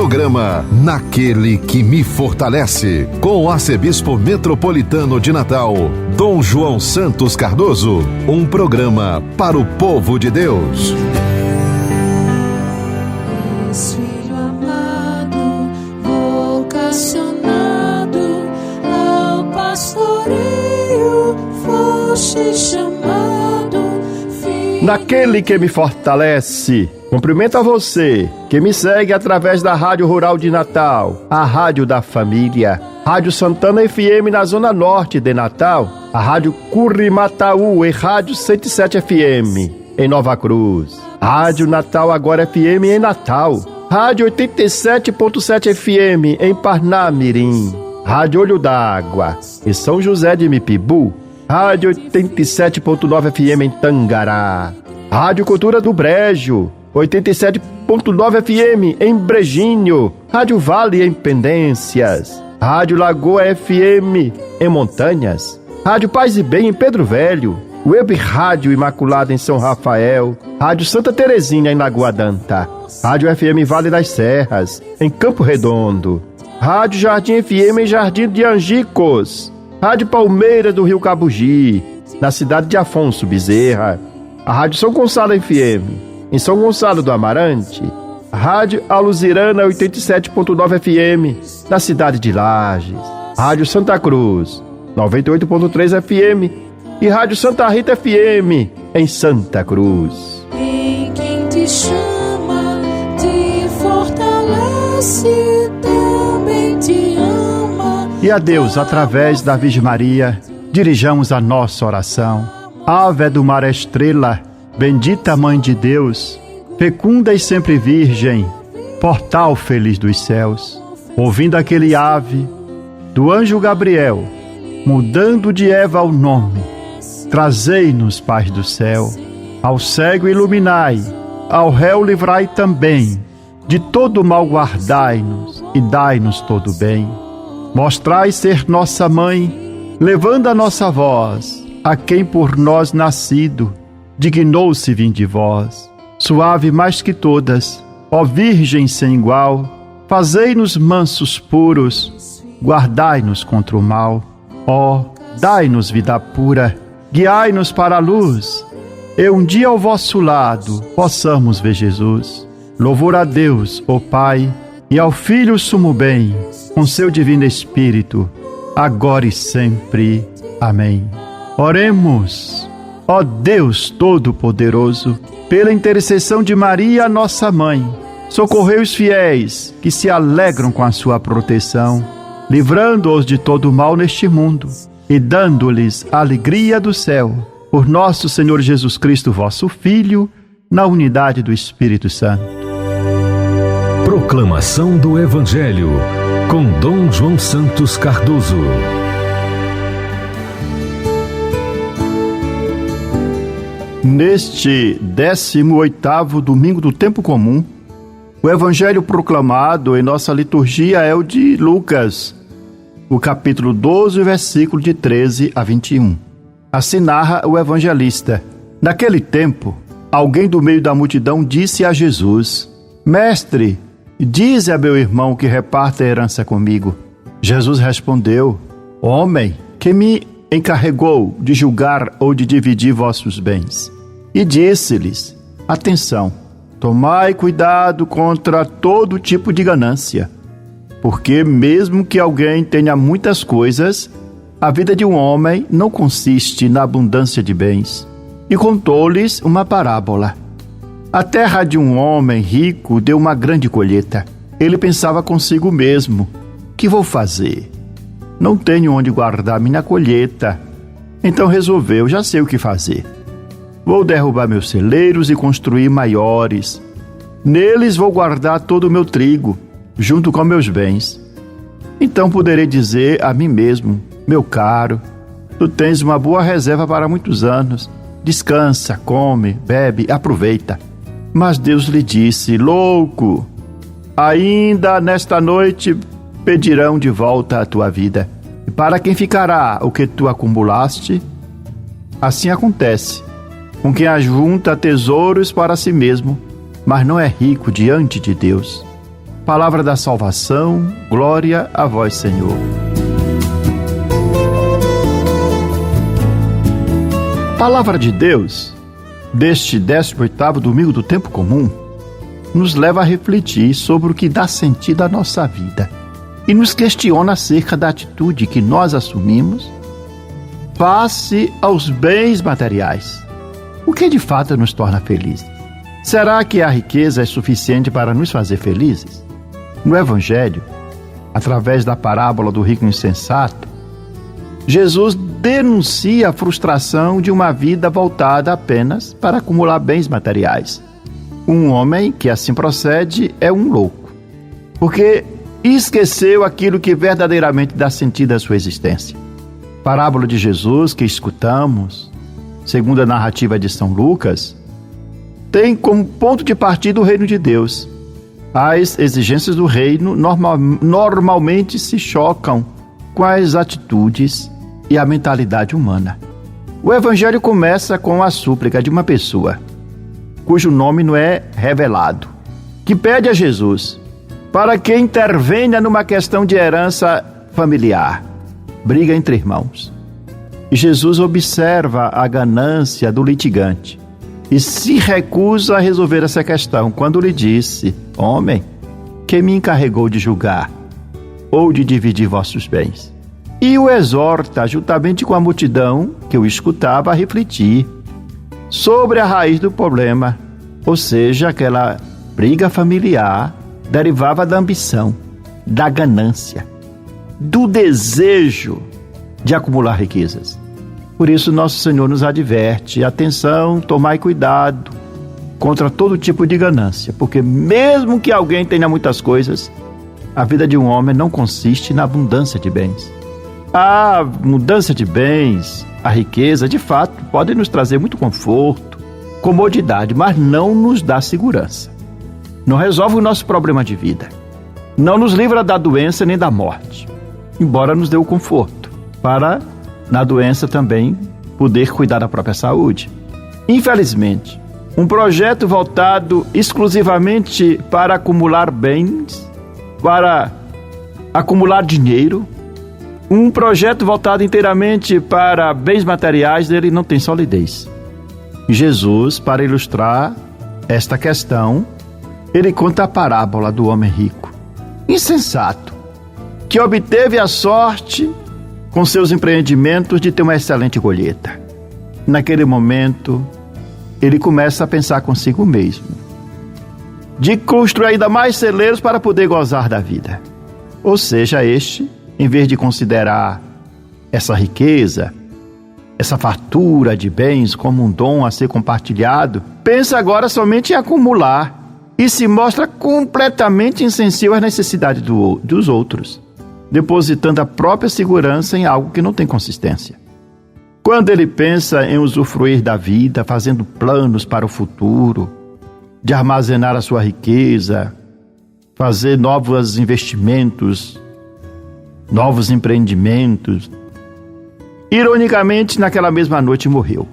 Programa Naquele que me fortalece, com o arcebispo metropolitano de Natal, Dom João Santos Cardoso. Um programa para o povo de Deus. Filho amado, vocacionado ao pastoreio, foste chamado. Naquele que me fortalece. Cumprimento a você que me segue através da Rádio Rural de Natal, a Rádio da Família, Rádio Santana FM na Zona Norte de Natal, a Rádio Curimataú e Rádio 107 FM em Nova Cruz, Rádio Natal Agora FM em Natal, Rádio 87.7 FM em Parnamirim, Rádio Olho d'Água em São José de Mipibu, Rádio 87.9 FM em Tangará, Rádio Cultura do Brejo, 87.9 FM em Brejinho, Rádio Vale em Pendências, Rádio Lagoa FM em Montanhas, Rádio Paz e Bem em Pedro Velho, Web Rádio Imaculada em São Rafael, Rádio Santa Terezinha em Lagoa Danta, Rádio FM Vale das Serras em Campo Redondo, Rádio Jardim FM em Jardim de Angicos, Rádio Palmeira do Rio Cabugi, na cidade de Afonso Bezerra, a Rádio São Gonçalo FM em São Gonçalo do Amarante, Rádio Aluzirana 87.9 FM, na cidade de Lages, Rádio Santa Cruz 98.3 FM e Rádio Santa Rita FM, em Santa Cruz. Em quem te chama, te fortalece, também te ama. E a Deus, através da Virgem Maria, dirijamos a nossa oração. Ave do mar estrela, bendita Mãe de Deus, fecunda e sempre virgem, portal feliz dos céus. Ouvindo aquele ave do anjo Gabriel, mudando de Eva o nome, trazei-nos paz do céu. Ao cego iluminai, ao réu livrai também, de todo mal guardai-nos e dai-nos todo bem. Mostrai ser nossa mãe, levando a nossa voz, a quem por nós nascido, dignou-se vir de vós. Suave mais que todas, ó Virgem sem igual, fazei-nos mansos puros, guardai-nos contra o mal. Ó, dai-nos vida pura, guiai-nos para a luz, e um dia ao vosso lado possamos ver Jesus. Louvor a Deus, ó Pai, e ao Filho sumo bem, com seu divino Espírito, agora e sempre. Amém. Oremos. Ó Deus Todo-Poderoso, pela intercessão de Maria, nossa Mãe, socorrei os fiéis que se alegram com a sua proteção, livrando-os de todo mal neste mundo e dando-lhes a alegria do céu, por nosso Senhor Jesus Cristo, vosso Filho, na unidade do Espírito Santo. Proclamação do Evangelho, com Dom João Santos Cardoso. Neste 18º domingo do tempo comum, o evangelho proclamado em nossa liturgia é o de Lucas, o capítulo 12, versículo de 13 a 21. Assim narra o evangelista: naquele tempo, alguém do meio da multidão disse a Jesus: Mestre, dize a meu irmão que reparta a herança comigo. Jesus respondeu: Homem, que me encarregou de julgar ou de dividir vossos bens? E disse-lhes: Atenção, tomai cuidado contra todo tipo de ganância, porque mesmo que alguém tenha muitas coisas, a vida de um homem não consiste na abundância de bens. E contou-lhes uma parábola. A terra de um homem rico deu uma grande colheita. Ele pensava consigo mesmo: que vou fazer? Não tenho onde guardar minha colheita. Então resolveu: já sei o que fazer. Vou derrubar meus celeiros e construir maiores. Neles vou guardar todo o meu trigo, junto com meus bens. Então poderei dizer a mim mesmo: meu caro, tu tens uma boa reserva para muitos anos. Descansa, come, bebe, aproveita. Mas Deus lhe disse: louco, ainda nesta noite pedirão de volta a tua vida. E para quem ficará o que tu acumulaste? Assim acontece com quem ajunta tesouros para si mesmo, mas não é rico diante de Deus. Palavra da salvação, glória a vós, Senhor. Palavra de Deus, deste 18º domingo do tempo comum, nos leva a refletir sobre o que dá sentido à nossa vida e nos questiona acerca da atitude que nós assumimos face aos bens materiais. O que de fato nos torna felizes? Será que a riqueza é suficiente para nos fazer felizes? No Evangelho, através da parábola do rico insensato, Jesus denuncia a frustração de uma vida voltada apenas para acumular bens materiais. Um homem que assim procede é um louco, porque esqueceu aquilo que verdadeiramente dá sentido à sua existência. A parábola de Jesus que escutamos, segundo a narrativa de São Lucas, tem como ponto de partida o reino de Deus. As exigências do reino normalmente se chocam com as atitudes e a mentalidade humana. O Evangelho começa com a súplica de uma pessoa, cujo nome não é revelado, que pede a Jesus para que intervenha numa questão de herança familiar, briga entre irmãos. E Jesus observa a ganância do litigante e se recusa a resolver essa questão quando lhe disse: homem, quem me encarregou de julgar ou de dividir vossos bens? E o exorta, juntamente com a multidão que o escutava, a refletir sobre a raiz do problema, ou seja, aquela briga familiar derivava da ambição, da ganância, do desejo de acumular riquezas. Por isso, nosso Senhor nos adverte: atenção, tomai cuidado contra todo tipo de ganância, porque mesmo que alguém tenha muitas coisas, a vida de um homem não consiste na abundância de bens. A abundância de bens, a riqueza, de fato, podem nos trazer muito conforto, comodidade, mas não nos dá segurança. Não resolve o nosso problema de vida. Não nos livra da doença nem da morte, embora nos dê o conforto para, na doença também, poder cuidar da própria saúde. Infelizmente, um projeto voltado exclusivamente para acumular bens, para acumular dinheiro, um projeto voltado inteiramente para bens materiais, ele não tem solidez. Jesus, para ilustrar esta questão, ele conta a parábola do homem rico, insensato, que obteve a sorte com seus empreendimentos de ter uma excelente colheita. Naquele momento, ele começa a pensar consigo mesmo, de construir ainda mais celeiros para poder gozar da vida. Ou seja, este, em vez de considerar essa riqueza, essa fartura de bens como um dom a ser compartilhado, pensa agora somente em acumular e se mostra completamente insensível às necessidades dos outros, depositando a própria segurança em algo que não tem consistência. Quando ele pensa em usufruir da vida, fazendo planos para o futuro, de armazenar a sua riqueza, fazer novos investimentos, novos empreendimentos, ironicamente, naquela mesma noite morreu.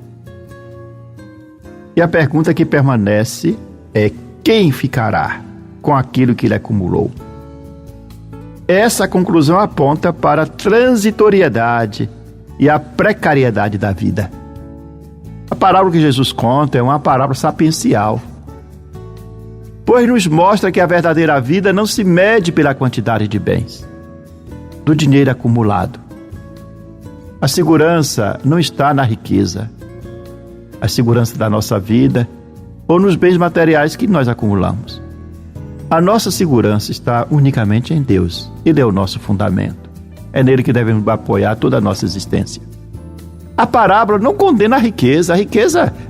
E a pergunta que permanece é: quem ficará com aquilo que ele acumulou? Essa conclusão aponta para a transitoriedade e a precariedade da vida. A parábola que Jesus conta é uma parábola sapiencial, pois nos mostra que a verdadeira vida não se mede pela quantidade de bens, do dinheiro acumulado. A segurança não está na riqueza, a segurança da nossa vida ou nos bens materiais que nós acumulamos. A nossa segurança está unicamente em Deus. Ele é o nosso fundamento. É nele que devemos apoiar toda a nossa existência. A parábola não condena a riqueza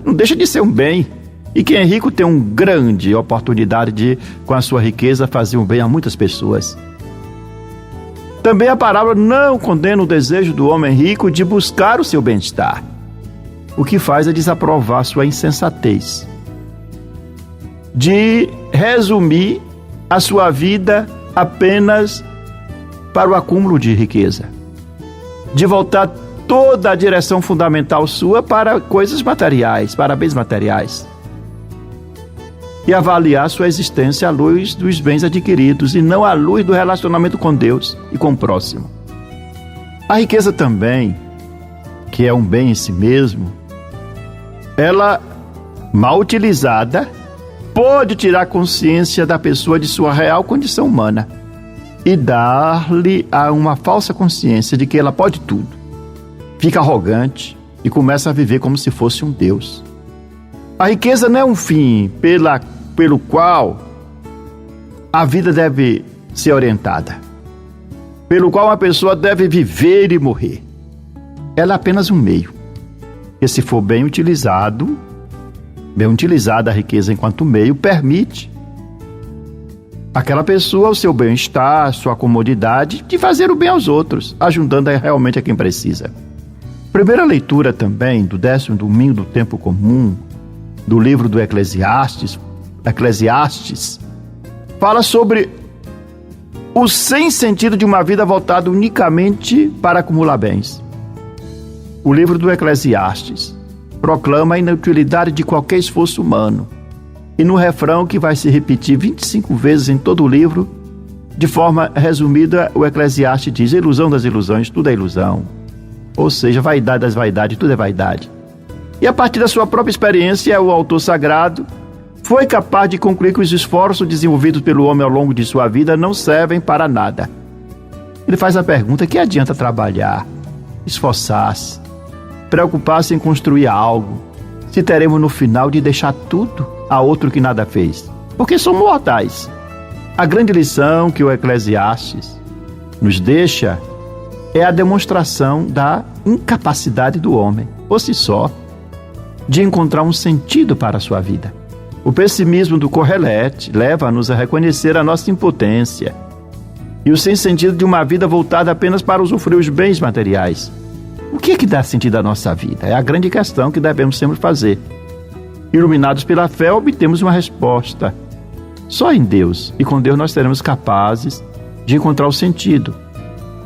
não deixa de ser um bem. E quem é rico tem uma grande oportunidade de, com a sua riqueza, fazer um bem a muitas pessoas. Também a parábola não condena o desejo do homem rico de buscar o seu bem-estar. O que faz é desaprovar sua insensatez, de resumir a sua vida apenas para o acúmulo de riqueza, de voltar toda a direção fundamental sua para coisas materiais, para bens materiais. e avaliar sua existência à luz dos bens adquiridos e não à luz do relacionamento com Deus e com o próximo. A riqueza também, que é um bem em si mesmo, ela, mal utilizada, pode tirar consciência da pessoa de sua real condição humana e dar-lhe uma falsa consciência de que ela pode tudo. Fica arrogante e começa a viver como se fosse um Deus. A riqueza não é um fim pelo qual a vida deve ser orientada, pelo qual uma pessoa deve viver e morrer. Ela é apenas um meio, que se for bem utilizada a riqueza enquanto meio, permite àquela pessoa o seu bem-estar, sua comodidade de fazer o bem aos outros, ajudando realmente a quem precisa. Primeira leitura também do 10º domingo do tempo comum, do livro do Eclesiastes, fala sobre o sem sentido de uma vida voltada unicamente para acumular bens. O livro do Eclesiastes proclama a inutilidade de qualquer esforço humano. E no refrão, que vai se repetir 25 vezes em todo o livro, de forma resumida, o Eclesiastes diz: ilusão das ilusões, tudo é ilusão. Ou seja, vaidade das vaidades, tudo é vaidade. E a partir da sua própria experiência, o autor sagrado foi capaz de concluir que os esforços desenvolvidos pelo homem ao longo de sua vida não servem para nada. Ele faz a pergunta: que adianta trabalhar, esforçar-se, preocupar-se em construir algo, se teremos no final de deixar tudo a outro que nada fez? Porque somos mortais. A grande lição que o Eclesiastes nos deixa é a demonstração da incapacidade do homem, por si só, de encontrar um sentido para a sua vida. O pessimismo do Correlete leva-nos a reconhecer a nossa impotência e o sem sentido de uma vida voltada apenas para usufruir os bens materiais. O que é que dá sentido à nossa vida? É a grande questão que devemos sempre fazer. Iluminados pela fé, obtemos uma resposta. Só em Deus e com Deus nós seremos capazes de encontrar o sentido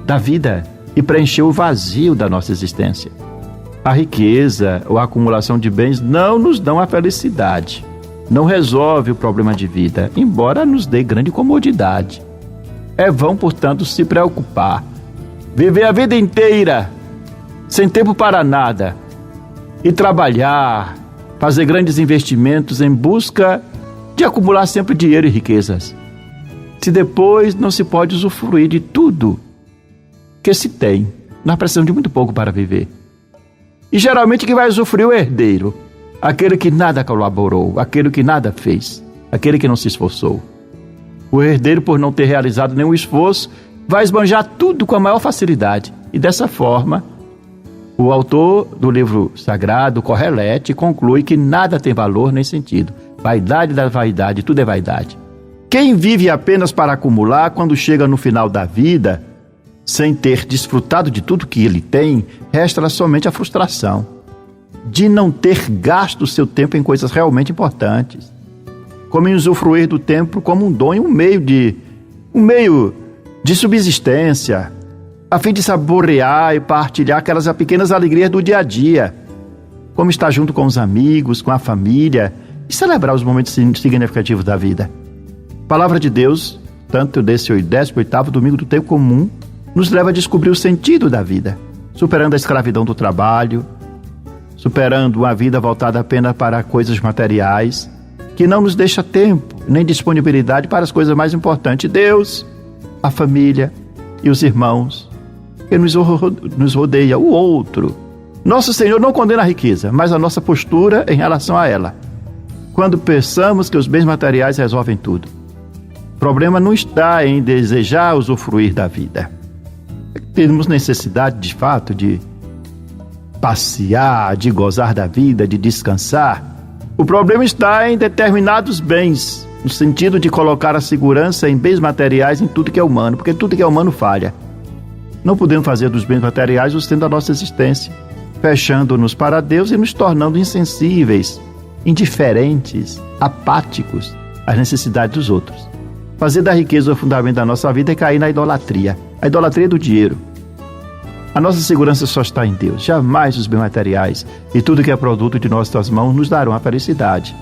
da vida e preencher o vazio da nossa existência. A riqueza ou a acumulação de bens não nos dão a felicidade, não resolve o problema de vida, embora nos dê grande comodidade. É vão, portanto, se preocupar, viver a vida inteira sem tempo para nada e trabalhar, fazer grandes investimentos em busca de acumular sempre dinheiro e riquezas, se depois não se pode usufruir de tudo que se tem. Nós precisamos de muito pouco para viver. E geralmente quem vai usufruir é o herdeiro, aquele que nada colaborou, aquele que nada fez, aquele que não se esforçou. O herdeiro, por não ter realizado nenhum esforço, vai esbanjar tudo com a maior facilidade. E dessa forma, o autor do livro sagrado, Correlete, conclui que nada tem valor nem sentido. Vaidade da vaidade, tudo é vaidade. Quem vive apenas para acumular, quando chega no final da vida, sem ter desfrutado de tudo que ele tem, resta somente a frustração de não ter gasto o seu tempo em coisas realmente importantes, como em usufruir do tempo como um dom e um meio de subsistência, a fim de saborear e partilhar aquelas pequenas alegrias do dia a dia, como estar junto com os amigos, com a família e celebrar os momentos significativos da vida. A palavra de Deus, tanto desse 18º domingo do tempo comum, nos leva a descobrir o sentido da vida, superando a escravidão do trabalho, superando uma vida voltada apenas para coisas materiais, que não nos deixa tempo nem disponibilidade para as coisas mais importantes: Deus, a família e os irmãos que nos rodeia, o outro. Nosso Senhor não condena a riqueza, mas a nossa postura em relação a ela, quando pensamos que os bens materiais resolvem tudo. O problema não está em desejar usufruir da vida. Temos necessidade, de fato, de passear, de gozar da vida, de descansar. O problema está em determinados bens, no sentido de colocar a segurança em bens materiais em tudo que é humano, porque tudo que é humano falha. Não podemos fazer dos bens materiais o centro da nossa existência, fechando-nos para Deus e nos tornando insensíveis, indiferentes, apáticos às necessidades dos outros. Fazer da riqueza o fundamento da nossa vida é cair na idolatria, a idolatria do dinheiro. A nossa segurança só está em Deus, jamais os bens materiais e tudo que é produto de nossas mãos nos darão a felicidade.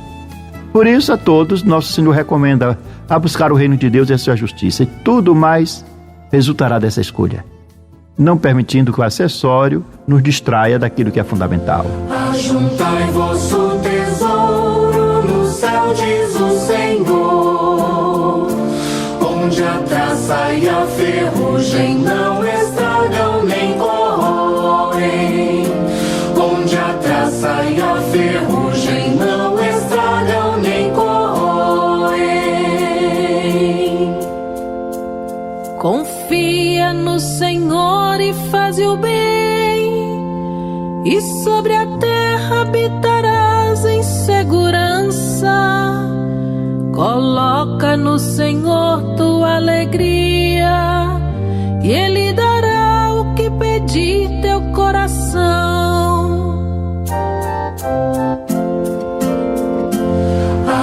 Por isso, a todos, nosso Senhor recomenda a buscar o reino de Deus e a sua justiça, e tudo mais resultará dessa escolha, não permitindo que o acessório nos distraia daquilo que é fundamental. Ajuntai vosso tesouro no céu, diz o Senhor, onde a traça e a ferrugem não estragam nem corroem, onde a traça e a ferrugem não estragam nem corroem. Confia no Senhor e faz o bem, e sobre a terra habitarás em segurança. Coloca no Senhor tua alegria, e Ele dará o que pedir teu coração.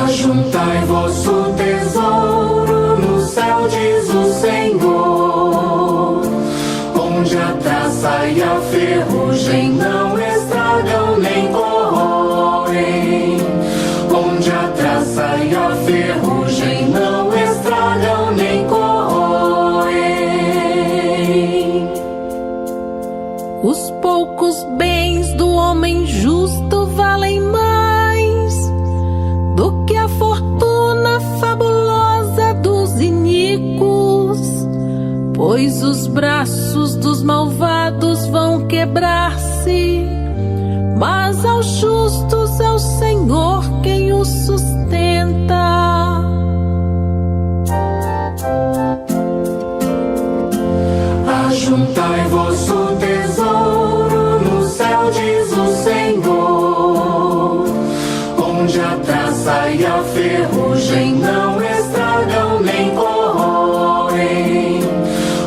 Ajuntai vosso tesouro no céu, diz o Senhor, onde a traça e a ferrugem não estragam nem corroem, onde a traça e a ferrugem não estragam nem corroem. Os poucos bens do homem justo valem mais do que a fortuna fabulosa dos iníquos, pois os braços dos malvados vão quebrar-se, mas aos justos é o Senhor quem os sustenta. Ajuntai vosso tesouro no céu, diz o Senhor, onde a traça e a ferrugem não estragam nem corroem,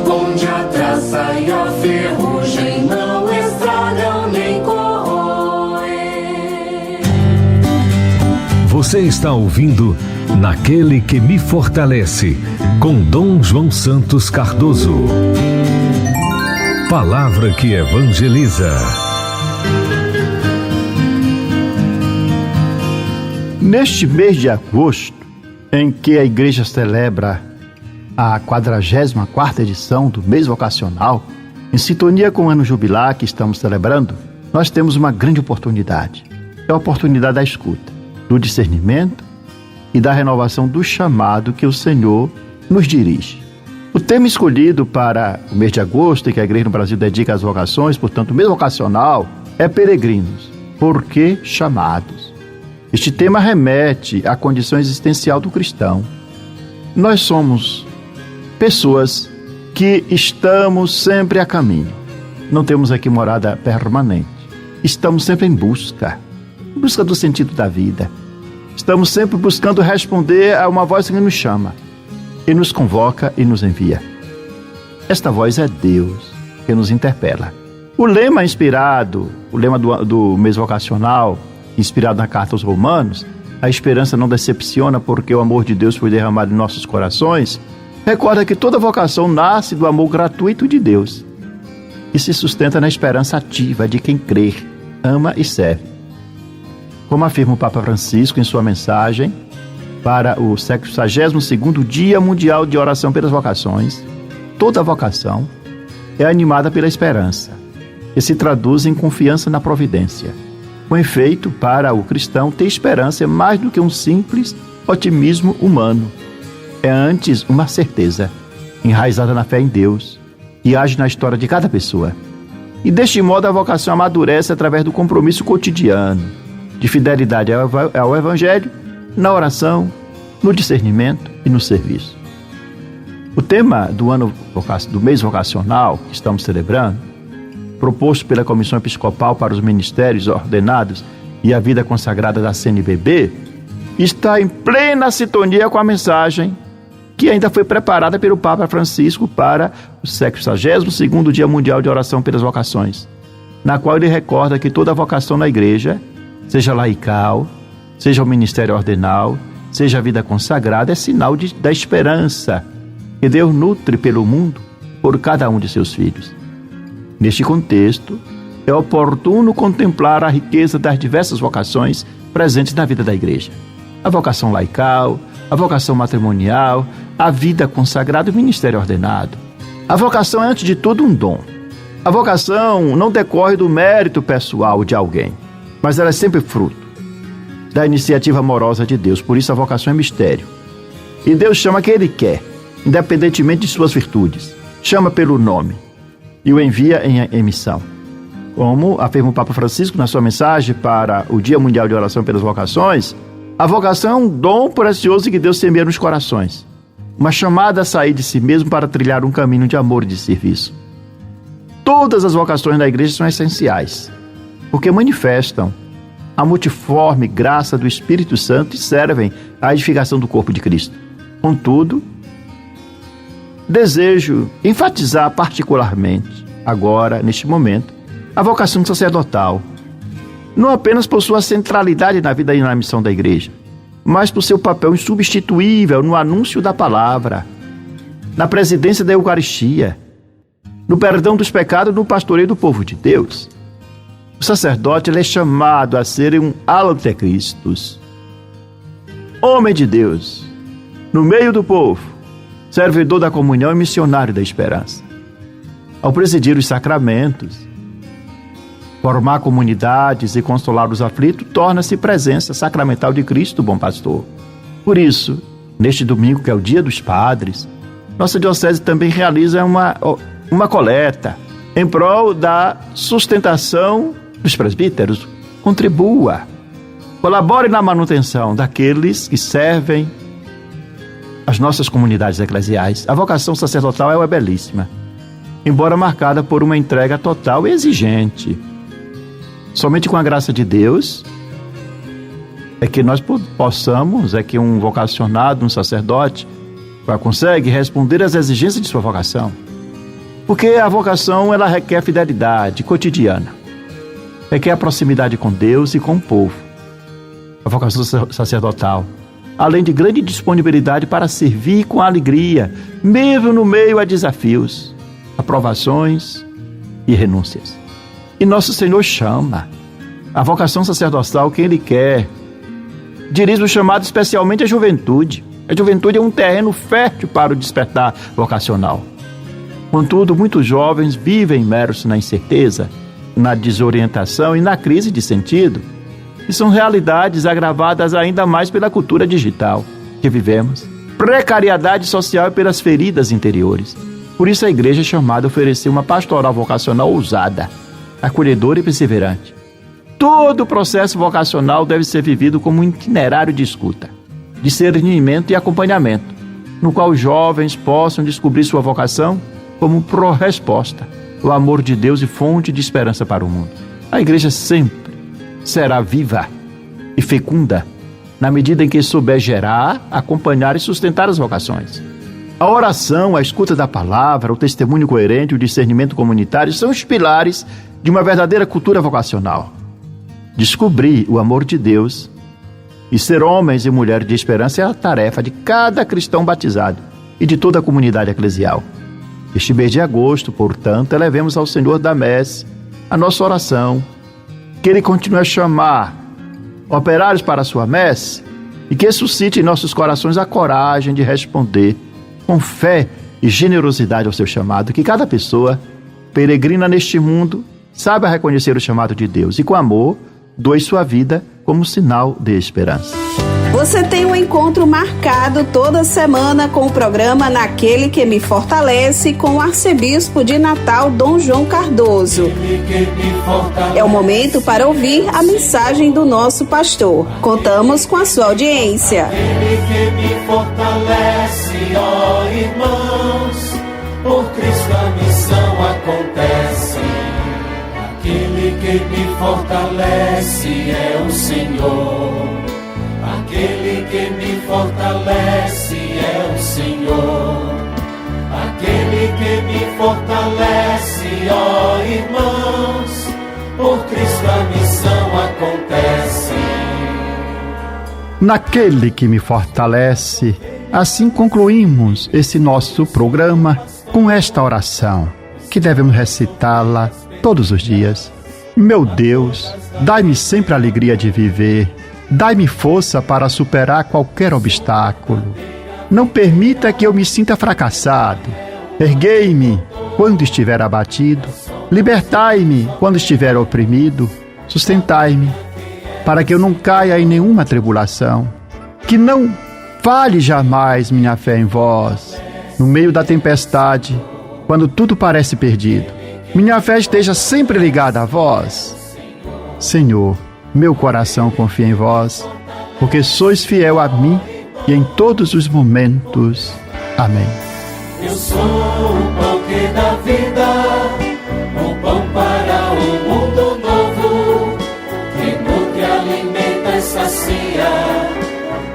onde a traça e a ferrugem não estragam nem corroem. Você está ouvindo Naquele que me fortalece, com Dom João Santos Cardoso. Palavra que evangeliza. Neste mês de agosto, em que a igreja celebra a 44ª edição do mês vocacional, em sintonia com o ano jubilar que estamos celebrando, nós temos uma grande oportunidade. É a oportunidade da escuta, do discernimento e da renovação do chamado que o Senhor nos dirige. O tema escolhido para o mês de agosto, que a Igreja no Brasil dedica às vocações, portanto, o mês vocacional, é peregrinos. Por que chamados? Este tema remete à condição existencial do cristão. Nós somos pessoas que estamos sempre a caminho. Não temos aqui morada permanente. Estamos sempre em busca do sentido da vida. Estamos sempre buscando responder a uma voz que nos chama, e nos convoca e nos envia. Esta voz é Deus que nos interpela. O lema inspirado, o lema do mês vocacional, inspirado na carta aos Romanos, a esperança não decepciona porque o amor de Deus foi derramado em nossos corações, recorda que toda vocação nasce do amor gratuito de Deus e se sustenta na esperança ativa de quem crê, ama e serve. Como afirma o Papa Francisco em sua mensagem para o 62º Dia Mundial de Oração pelas Vocações, toda vocação é animada pela esperança, que se traduz em confiança na providência. Com efeito, para o cristão, ter esperança é mais do que um simples otimismo humano. É antes uma certeza, enraizada na fé em Deus, que age na história de cada pessoa. E deste modo a vocação amadurece através do compromisso cotidiano, de fidelidade ao Evangelho, na oração, no discernimento e no serviço. O tema do mês vocacional que estamos celebrando, proposto pela Comissão Episcopal para os Ministérios Ordenados e a Vida Consagrada da CNBB, está em plena sintonia com a mensagem que ainda foi preparada pelo Papa Francisco para o 62º Dia Mundial de Oração pelas Vocações, na qual ele recorda que toda vocação na igreja, seja laical, seja o ministério ordinal, seja a vida consagrada, é sinal da esperança que Deus nutre pelo mundo por cada um de seus filhos. Neste contexto, é oportuno contemplar a riqueza das diversas vocações presentes na vida da igreja. A vocação laical, a vocação matrimonial, a vida consagrada e o ministério ordenado. A vocação é, antes de tudo, um dom. A vocação não decorre do mérito pessoal de alguém, mas ela é sempre fruto da iniciativa amorosa de Deus. Por isso a vocação é mistério. E Deus chama quem Ele quer, independentemente de suas virtudes. Chama pelo nome e o envia em missão. Como afirma o Papa Francisco na sua mensagem para o Dia Mundial de Oração pelas Vocações, a vocação é um dom precioso que Deus semeia nos corações. Uma chamada a sair de si mesmo para trilhar um caminho de amor e de serviço. Todas as vocações da igreja são essenciais, porque manifestam a multiforme graça do Espírito Santo e servem à edificação do corpo de Cristo. Contudo, desejo enfatizar particularmente, agora, neste momento, a vocação sacerdotal, não apenas por sua centralidade na vida e na missão da igreja, mas por seu papel insubstituível no anúncio da palavra, na presidência da Eucaristia, no perdão dos pecados e no pastoreio do povo de Deus. O sacerdote ele é chamado a ser um Anticristos, homem de Deus, no meio do povo, servidor da comunhão e missionário da esperança. Ao presidir os sacramentos, formar comunidades e consolar os aflitos, torna-se presença sacramental de Cristo, bom pastor. Por isso, neste domingo, que é o Dia dos Padres, nossa diocese também realiza uma coleta em prol da sustentação dos presbíteros. Contribua, colabore na manutenção daqueles que servem as nossas comunidades eclesiais. A vocação sacerdotal é belíssima, embora marcada por uma entrega total e exigente. Somente com a graça de Deus é que nós possamos, é que um vocacionado, um sacerdote, consegue responder às exigências de sua vocação. Porque a vocação, ela requer fidelidade cotidiana, requer a proximidade com Deus e com o povo. A vocação sacerdotal, além de grande disponibilidade para servir com alegria, mesmo no meio a desafios, aprovações e renúncias. E nosso Senhor chama a vocação sacerdotal quem Ele quer. Dirige o chamado especialmente à juventude. A juventude é um terreno fértil para o despertar vocacional. Contudo, muitos jovens vivem imersos na incerteza, na desorientação e na crise de sentido. E são realidades agravadas ainda mais pela cultura digital que vivemos, precariedade social e pelas feridas interiores. Por isso a igreja é chamada a oferecer uma pastoral vocacional ousada, acolhedora e perseverante. Todo o processo vocacional deve ser vivido como um itinerário de escuta, discernimento e acompanhamento, no qual os jovens possam descobrir sua vocação como pró-resposta ao amor de Deus e fonte de esperança para o mundo. A igreja sempre será viva e fecunda na medida em que souber gerar, acompanhar e sustentar as vocações. A oração, a escuta da palavra, o testemunho coerente e o discernimento comunitário são os pilares de uma verdadeira cultura vocacional. Descobrir o amor de Deus e ser homens e mulheres de esperança é a tarefa de cada cristão batizado e de toda a comunidade eclesial. Este mês de agosto, portanto, elevemos ao Senhor da Messe a nossa oração, que Ele continue a chamar operários para a sua messe e que suscite em nossos corações a coragem de responder com fé e generosidade ao seu chamado, que cada pessoa peregrina neste mundo saiba reconhecer o chamado de Deus e com amor doe sua vida como sinal de esperança. Você tem um encontro marcado toda semana com o programa Naquele que me Fortalece com o arcebispo de Natal, Dom João Cardoso. É o momento para ouvir a mensagem do nosso pastor. Contamos com a sua audiência. Aquele que me fortalece, ó irmãos, por Cristo a missão acontece. Aquele que me fortalece é o Senhor. Aquele que me fortalece é o Senhor. Aquele que me fortalece, ó irmãos, por Cristo a missão acontece. Naquele que me fortalece, assim concluímos esse nosso programa com esta oração, que devemos recitá-la todos os dias. Meu Deus, dai-me sempre a alegria de viver Dai-me força para superar qualquer obstáculo. Não permita que eu me sinta fracassado. Erguei-me quando estiver abatido. Libertai-me quando estiver oprimido. Sustentai-me para que eu não caia em nenhuma tribulação. Que não falhe jamais minha fé em vós. No meio da tempestade, quando tudo parece perdido, minha fé esteja sempre ligada a vós. Senhor, meu coração confia em vós, porque sois fiel a mim e em todos os momentos. Amém. Eu sou o pão que dá vida, o pão para um mundo novo, que nutre, alimenta e sacia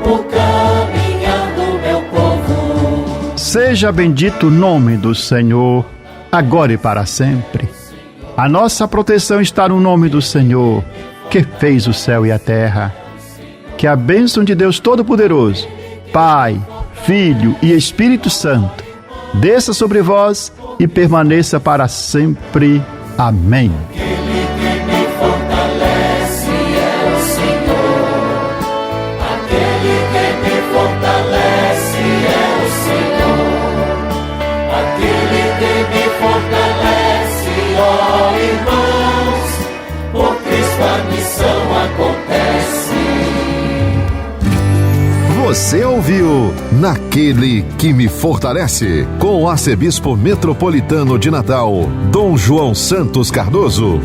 o caminhar do meu povo. Seja bendito o nome do Senhor, agora e para sempre. A nossa proteção está no nome do Senhor, que fez o céu e a terra. Que a bênção de Deus Todo-Poderoso, Pai, Filho e Espírito Santo, desça sobre vós e permaneça para sempre. Amém. Aquele que me fortalece é o Senhor. Aquele que me fortalece é o Senhor. Aquele que me fortalece, ó irmãos, por Cristo a missão acontece. Você ouviu Naquele que me fortalece, com o arcebispo metropolitano de Natal, Dom João Santos Cardoso.